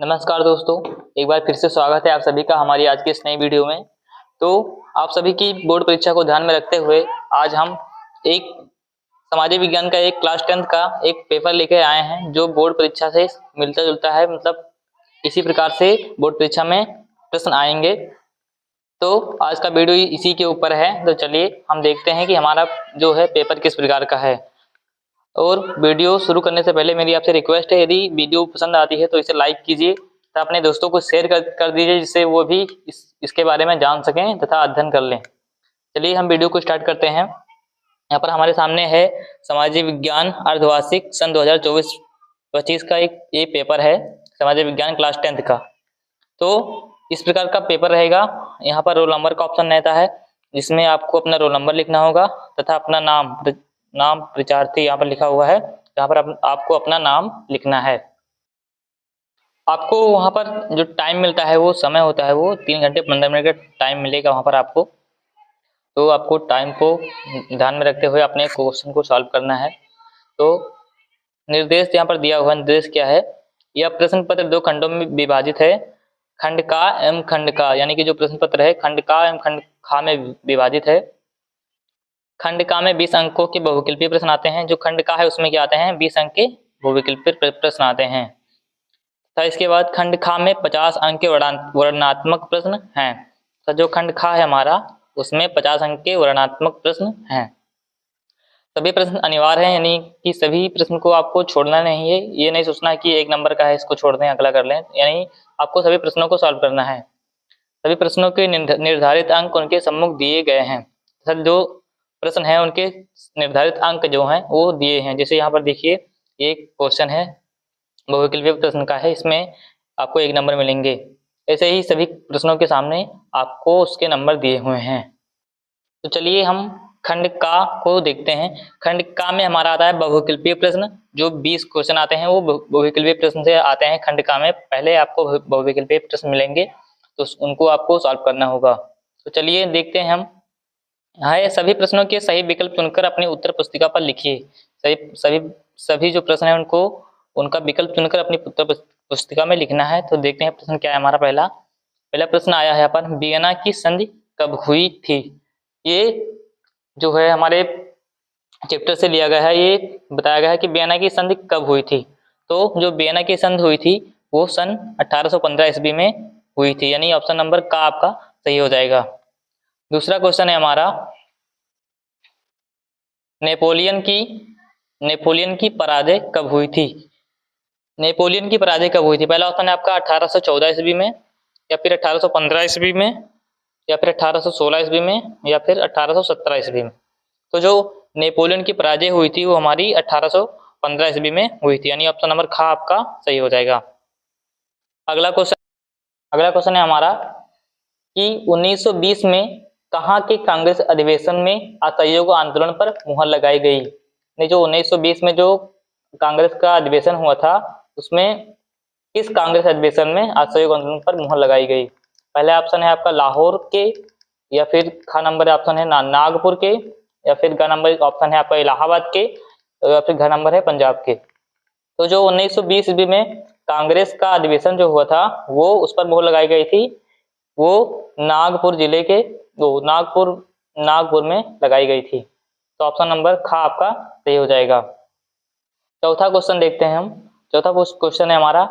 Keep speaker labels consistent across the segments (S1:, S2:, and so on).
S1: नमस्कार दोस्तों, एक बार फिर से स्वागत है आप सभी का हमारी आज की इस नई वीडियो में। तो आप सभी की बोर्ड परीक्षा को ध्यान में रखते हुए आज हम एक सामाजिक विज्ञान का एक क्लास 10th का एक पेपर लेके आए हैं जो बोर्ड परीक्षा से मिलता जुलता है। मतलब इसी प्रकार से बोर्ड परीक्षा में प्रश्न आएंगे। तो आज का वीडियो इसी के ऊपर है। तो चलिए हम देखते हैं कि हमारा जो है पेपर किस प्रकार का है। और वीडियो शुरू करने से पहले मेरी आपसे रिक्वेस्ट है, यदि वीडियो पसंद आती है तो इसे लाइक कीजिए तथा अपने दोस्तों को शेयर कर दीजिए, जिससे वो भी इसके बारे में जान सकें तथा अध्ययन कर लें। चलिए हम वीडियो को स्टार्ट करते हैं। यहाँ पर हमारे सामने है सामाजिक विज्ञान अर्धवार्षिक सन 2024-25 का एक ये पेपर है, सामाजिक विज्ञान क्लास 10th का। तो इस प्रकार का पेपर रहेगा। यहाँ पर रोल नंबर का ऑप्शन रहता है, जिसमें आपको अपना रोल नंबर लिखना होगा तथा अपना नाम परीक्षार्थी यहाँ पर लिखा हुआ है, जहाँ पर आपको अपना नाम लिखना है। आपको वहाँ पर जो टाइम मिलता है, वो समय होता है, वो 3 घंटे 15 मिनट का टाइम मिलेगा वहाँ पर आपको। तो आपको टाइम को ध्यान में रखते हुए अपने क्वेश्चन को सॉल्व करना है। तो निर्देश यहाँ पर दिया हुआ निर्देश क्या है, यह प्रश्न पत्र 2 खंडों में विभाजित है। खंड का एवं खंड का, यानी कि जो प्रश्न पत्र है खंड का एवं खंड खा में विभाजित है। खंड का में 20 अंकों के बहुविकल्पीय प्रश्न आते हैं। जो खंड का है उसमें क्या आते हैं, 20 अंक के बहुविकल्पीय प्रश्न आते हैं। तो इसके बाद खंड खा में 50 अंक के वर्णनात्मक प्रश्न हैं। तो जो खंड खा है हमारा, उसमें 50 अंक के वर्णनात्मक प्रश्न हैं। सभी प्रश्न अनिवार्य हैं, यानी कि सभी प्रश्न को आपको छोड़ना नहीं है। ये नहीं सोचना कि 1 नंबर का है इसको छोड़ दें अगला कर लें, यानी आपको सभी प्रश्नों को सॉल्व करना है। सभी प्रश्नों के निर्धारित अंक उनके सम्मुख दिए गए हैं। तथा जो प्रश्न है उनके निर्धारित अंक जो हैं वो दिए हैं। जैसे यहाँ पर देखिए, एक क्वेश्चन है बहुविकल्पीय प्रश्न का है, इसमें आपको 1 नंबर मिलेंगे। ऐसे ही सभी प्रश्नों के सामने आपको उसके नंबर दिए हुए हैं। तो चलिए हम खंड का को देखते हैं। खंड का में हमारा आता है बहुविकल्पीय प्रश्न। जो 20 क्वेश्चन आते हैं वो बहुविकल्पीय प्रश्न से आते हैं। खंड का में पहले आपको बहुविकल्पीय प्रश्न मिलेंगे, तो उनको आपको सॉल्व करना होगा। तो चलिए देखते हैं हम। यहाँ सभी प्रश्नों के सही विकल्प चुनकर अपनी उत्तर पुस्तिका पर लिखिए। सभी जो प्रश्न है उनको उनका विकल्प चुनकर अपनी उत्तर पुस्तिका में लिखना है। तो देखते हैं प्रश्न क्या है हमारा। पहला प्रश्न आया है यहाँ पर, वियना की संधि कब हुई थी। ये जो है हमारे चैप्टर से लिया गया है। ये बताया गया है कि वियना की संधि कब हुई थी। तो जो वियना की संधि हुई थी वो सन 1815 ईस्वी में हुई थी, यानी ऑप्शन नंबर का आपका सही हो जाएगा। दूसरा क्वेश्चन है हमारा, नेपोलियन की पराजय कब हुई थी। नेपोलियन की पराजय कब हुई थी। पहला ऑप्शन है आपका 1814 ईस्वी में, या फिर 1815 ईस्वी में, या फिर 1816 ईस्वी में, या फिर 1817 ईस्वी में। तो जो नेपोलियन की पराजय हुई थी वो हमारी 1815 ईस्वी में हुई थी, यानी ऑप्शन नंबर खा आपका सही हो जाएगा। अगला क्वेश्चन है हमारा कि 1920 में कहाँ के कांग्रेस अधिवेशन में असहयोग आंदोलन पर मुहर लगाई गई। जो 1920 में जो कांग्रेस का अधिवेशन हुआ था, उसमें किस कांग्रेस अधिवेशन में असहयोग आंदोलन पर मुहर लगाई गई। पहला ऑप्शन है आपका लाहौर के, या फिर खा नंबर ऑप्शन है नागपुर के, या फिर ग नंबर ऑप्शन है आपका इलाहाबाद के, या फिर घ नंबर है पंजाब के। तो जो 1920 ईस्वी में कांग्रेस का अधिवेशन जो हुआ था वो उस पर मुहर लगाई गई थी, वो नागपुर जिले के नागपुर में लगाई गई थी। तो ऑप्शन नंबर खा आपका सही हो जाएगा। चौथा क्वेश्चन देखते हैं हम। चौथा क्वेश्चन है हमारा,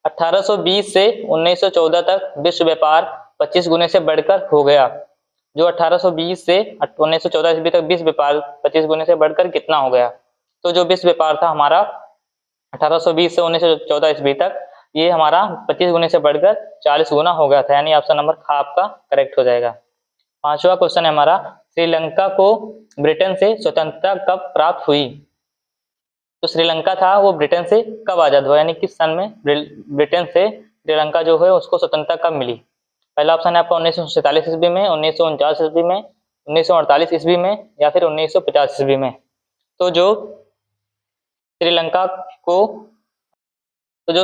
S1: 1820 से 1914 तक विश्व व्यापार 25 गुने से बढ़कर हो गया। जो 1820 से 1914 ईस्वी तक विश्व व्यापार 25 गुने से बढ़कर कितना हो गया। तो जो विश्व व्यापार था हमारा 1820 से 1914 ईस्वी तक, ये हमारा 25 गुने से बढ़कर 40 गुना हो गया था, यानी ऑप्शन नंबर खा आपका करेक्ट हो जाएगा। पांचवा क्वेश्चन है हमारा, श्रीलंका को ब्रिटेन से स्वतंत्रता कब प्राप्त हुई। तो श्रीलंका था वो ब्रिटेन से कब आजाद हुआ, यानी किस सन में ब्रिटेन से श्रीलंका जो है उसको स्वतंत्रता कब मिली। पहला ऑप्शन है आपका 1947 ईस्वी में, 1949 ईस्वी में, 1948 ईस्वी में, या फिर 1950 ईस्वी में। तो जो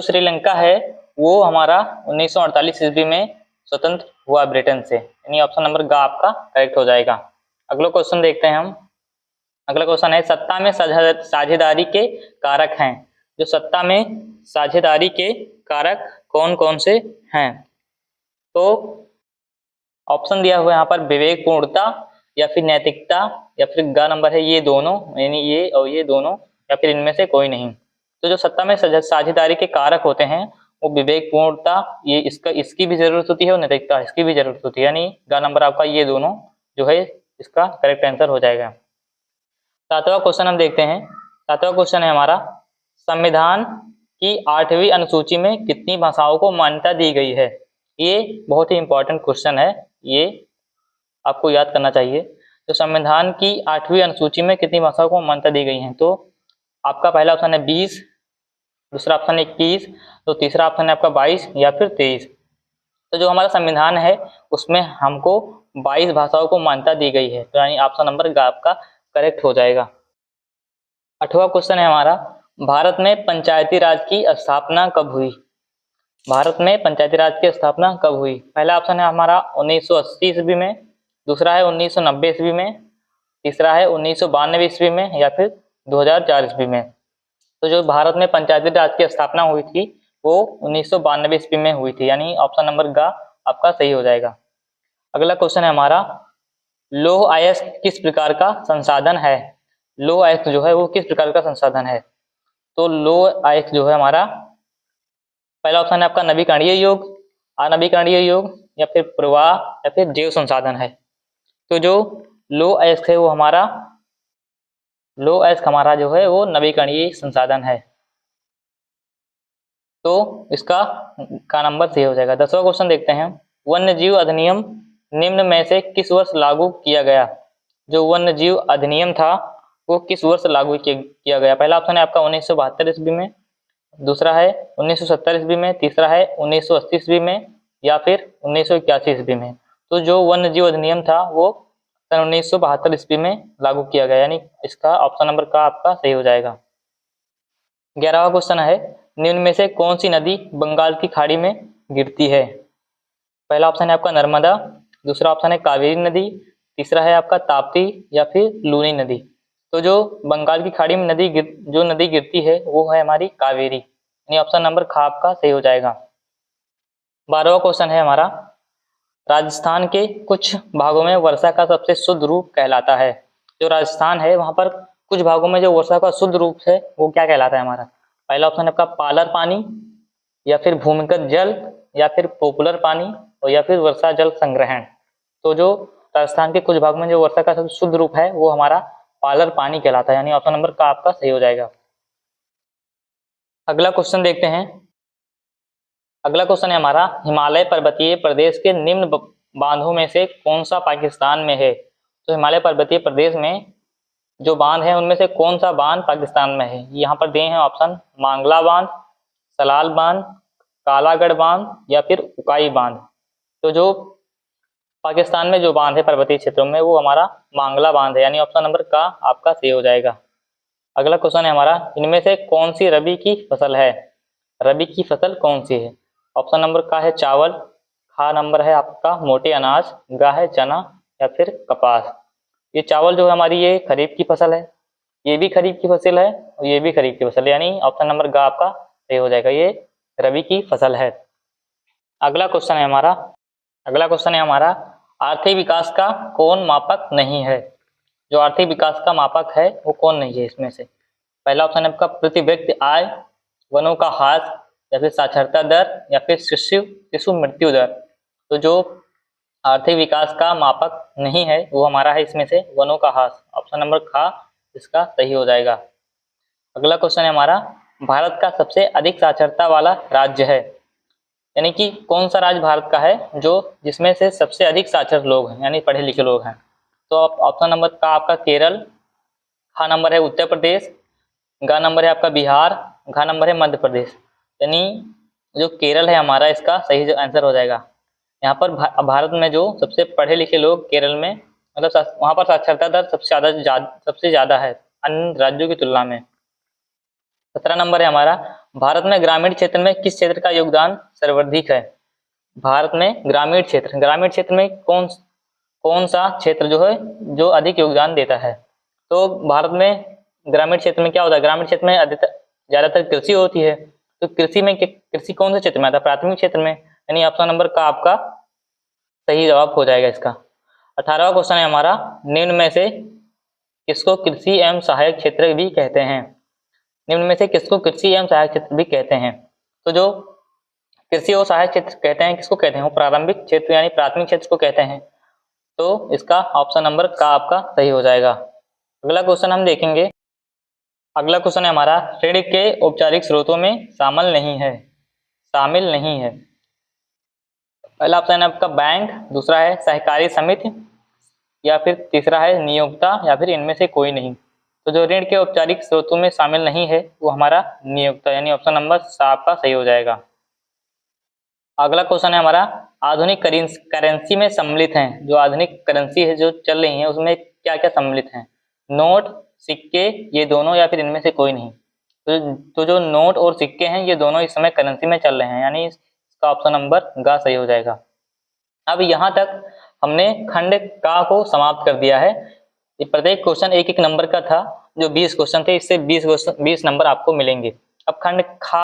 S1: श्रीलंका है वो हमारा 1948 ईस्वी में स्वतंत्र हुआ ब्रिटेन से, यानी ऑप्शन नंबर ग आपका करेक्ट हो जाएगा। अगला क्वेश्चन देखते हैं हम। अगला क्वेश्चन है, सत्ता में साझेदारी के कारक हैं। जो सत्ता में साझेदारी के कारक कौन कौन से हैं? तो ऑप्शन दिया हुआ है यहाँ पर विवेकपूर्णता या फिर नैतिकता या फिर ग नंबर है ये दोनों, यानी ये और ये दोनों, या फिर इनमें से कोई नहीं। तो जो सत्ता में साझेदारी के कारक होते हैं वो विवेकपूर्णता, ये इसकी भी जरूरत होती है और नैतिकता इसकी भी जरूरत होती है, यानी ग नंबर आपका ये दोनों जो है इसका करेक्ट आंसर हो जाएगा। सातवां क्वेश्चन हम देखते हैं। सातवां क्वेश्चन है हमारा, संविधान की 8वीं अनुसूची में कितनी भाषाओं को मान्यता दी गई है? ये बहुत ही इंपॉर्टेंट क्वेश्चन है, ये आपको याद करना चाहिए। तो संविधान की 8वीं अनुसूची में कितनी भाषाओं को मान्यता दी गई है? तो आपका पहला ऑप्शन है 20, दूसरा ऑप्शन 21, तो तीसरा ऑप्शन है आपका 22 या फिर 23। तो जो हमारा संविधान है उसमें हमको 22 भाषाओं को मान्यता दी गई है, तो यानी ऑप्शन नंबर आपका करेक्ट हो जाएगा। 8वां क्वेश्चन है हमारा, भारत में पंचायती राज की स्थापना कब हुई? भारत में पंचायती राज की स्थापना कब हुई? पहला ऑप्शन है हमारा 1980 ईस्वी में, दूसरा है 1990 ईस्वी में, तीसरा है 1992 ईस्वी में या फिर 2004 ईस्वी में। तो जो भारत में पंचायती राज की स्थापना हुई थी वो 1992 ईस्वी में हुई थी, यानी ऑप्शन नंबर ग आपका सही हो जाएगा। अगला क्वेश्चन है हमारा, लौह अयस्क किस प्रकार का संसाधन है? लौह अयस्क जो है वो किस प्रकार का संसाधन है? तो लौह अयस्क जो है हमारा, पहला ऑप्शन है आपका नवीकरणीय योग, अनवीकरणीय योग या फिर प्रवाह या फिर जैव संसाधन है। तो जो लौह अयस्क है वो हमारा, लौह अयस्क हमारा जो है वो नवीकरणीय संसाधन है, तो इसका नंबर सही हो जाएगा। 10वां क्वेश्चन देखते हैं, वन्य जीव अधिनियम निम्न में से किस वर्ष लागू किया गया? जो वन्य जीव अधिनियम था वो किस वर्ष लागू किया गया? पहला ऑप्शन है आपका 1972 ईस्वी में, दूसरा है 1970 ईस्वी में, तीसरा है 1980 ईस्वी में या फिर 1981 ईस्वी में। तो जो वन्य जीव अधिनियम था वो सन 1972 ईस्वी में लागू किया गया, यानी इसका ऑप्शन नंबर का आपका सही हो जाएगा। 11वां क्वेश्चन है, निम्न में से कौन सी नदी बंगाल की खाड़ी में गिरती है? पहला ऑप्शन है आपका नर्मदा, दूसरा ऑप्शन है कावेरी नदी, तीसरा है आपका ताप्ती या फिर लूनी नदी। तो जो बंगाल की खाड़ी में जो नदी गिरती है वो है हमारी कावेरी, यानी ऑप्शन नंबर ख आपका सही हो जाएगा। 12वां क्वेश्चन है हमारा, राजस्थान के कुछ भागों में वर्षा का सबसे शुद्ध रूप कहलाता है। जो राजस्थान है वहां पर कुछ भागों में जो वर्षा का शुद्ध रूप है वो क्या कहलाता है हमारा? पहला ऑप्शन है आपका पालर पानी या फिर भूमिगत जल या फिर पॉपुलर पानी और या फिर वर्षा जल संग्रहण। तो जो राजस्थान के कुछ भागों में जो वर्षा का सबसे शुद्ध रूप है वो हमारा पालर पानी कहलाता है, यानी ऑप्शन नंबर का आपका सही हो जाएगा। अगला क्वेश्चन देखते हैं। अगला क्वेश्चन है हमारा, हिमालय पर्वतीय प्रदेश के निम्न बांधों में से कौन सा पाकिस्तान में है? तो हिमालय पर्वतीय प्रदेश में जो बांध है उनमें से कौन सा बांध पाकिस्तान में है? यहाँ पर दिए हैं ऑप्शन, मांगला बांध, सलाल बांध, कालागढ़ बांध या फिर उकाई बांध। तो जो पाकिस्तान में जो बांध है पर्वतीय क्षेत्रों में वो हमारा मांगला बांध है, यानी ऑप्शन नंबर का आपका सही हो जाएगा। अगला क्वेश्चन है हमारा, इनमें से कौन सी रबी की फसल है? रबी की फसल कौन सी है? ऑप्शन नंबर का है चावल, खा नंबर है आपका मोटे अनाज, गा है चना या फिर कपास। ये चावल जो है हमारी ये खरीफ की फसल है, ये भी खरीफ की फसल है और ये भी खरीफ की फसल है, यानी ऑप्शन नंबर गा आपका सही हो जाएगा, ये रबी की फसल है। अगला क्वेश्चन है हमारा, आर्थिक विकास का कौन मापक नहीं है? जो आर्थिक विकास का मापक है वो कौन नहीं है इसमें से? पहला ऑप्शन है आपका प्रति व्यक्ति आय, वनों का ह्रास या फिर साक्षरता दर या फिर शिशु मृत्यु दर। तो जो आर्थिक विकास का मापक नहीं है वो हमारा है इसमें से वनों का ह्रास, ऑप्शन नंबर ख इसका सही हो जाएगा। अगला क्वेश्चन है हमारा, भारत का सबसे अधिक साक्षरता वाला राज्य है, यानी कि कौन सा राज्य भारत का है जो जिसमें से सबसे अधिक साक्षर लोग हैं यानी पढ़े लिखे लोग हैं? तो ऑप्शन नंबर का आपका केरल, खा नंबर है उत्तर प्रदेश, गा नंबर है आपका बिहार, घा नंबर है मध्य प्रदेश, यानी जो केरल है हमारा इसका सही आंसर हो जाएगा। यहाँ पर भारत में जो सबसे पढ़े लिखे लोग केरल में, मतलब वहाँ पर साक्षरता दर सबसे ज़्यादा है अन्य राज्यों की तुलना में। 17 नंबर है हमारा, भारत में ग्रामीण क्षेत्र में किस क्षेत्र का योगदान सर्वाधिक है? भारत में ग्रामीण क्षेत्र में कौन सा क्षेत्र जो है जो अधिक योगदान देता है? तो भारत में ग्रामीण क्षेत्र में क्या होता है? ग्रामीण क्षेत्र में ज्यादातर कृषि होती है। तो कृषि में कृषि कौन से क्षेत्र में आता है? प्राथमिक क्षेत्र में, यानी ऑप्शन नंबर का आपका सही जवाब हो जाएगा इसका। 18वां क्वेश्चन है हमारा, निम्न में से किसको कृषि एवं सहायक क्षेत्र भी कहते हैं? निम्न में से किसको कृषि एवं सहायक क्षेत्र भी कहते हैं? तो जो कृषि और सहायक क्षेत्र कहते हैं, किसको कहते हैं? वो प्रारंभिक क्षेत्र यानी प्राथमिक क्षेत्र को कहते हैं। तो इसका ऑप्शन नंबर का आपका सही हो जाएगा। अगला क्वेश्चन हम देखेंगे। अगला क्वेश्चन है हमारा, ऋण के औपचारिक स्रोतों में शामिल नहीं है। पहला ऑप्शन है आपका बैंक, दूसरा है सहकारी समिति, या फिर तीसरा है नियोक्ता, या फिर इनमें से कोई नहीं। तो जो ऋण के औपचारिक स्रोतों में शामिल नहीं है वो हमारा नियोक्ता यानी ऑप्शन नंबर आपका सही हो जाएगा। अगला क्वेश्चन है हमारा, आधुनिक करेंसी में सम्मिलित हैं, जो आधुनिक करेंसी है जो चल रही है उसमें क्या क्या सम्मिलित हैं? नोट, सिक्के, ये दोनों, या फिर इनमें से कोई नहीं। तो जो नोट और सिक्के हैं ये दोनों इस समय करेंसी में चल रहे हैं, यानी इसका ऑप्शन नंबर ग सही हो जाएगा। अब यहाँ तक हमने खंड का को समाप्त कर दिया है। ये प्रत्येक क्वेश्चन एक एक नंबर का था, जो 20 क्वेश्चन थे, इससे 20 नंबर आपको मिलेंगे। अब खंड खा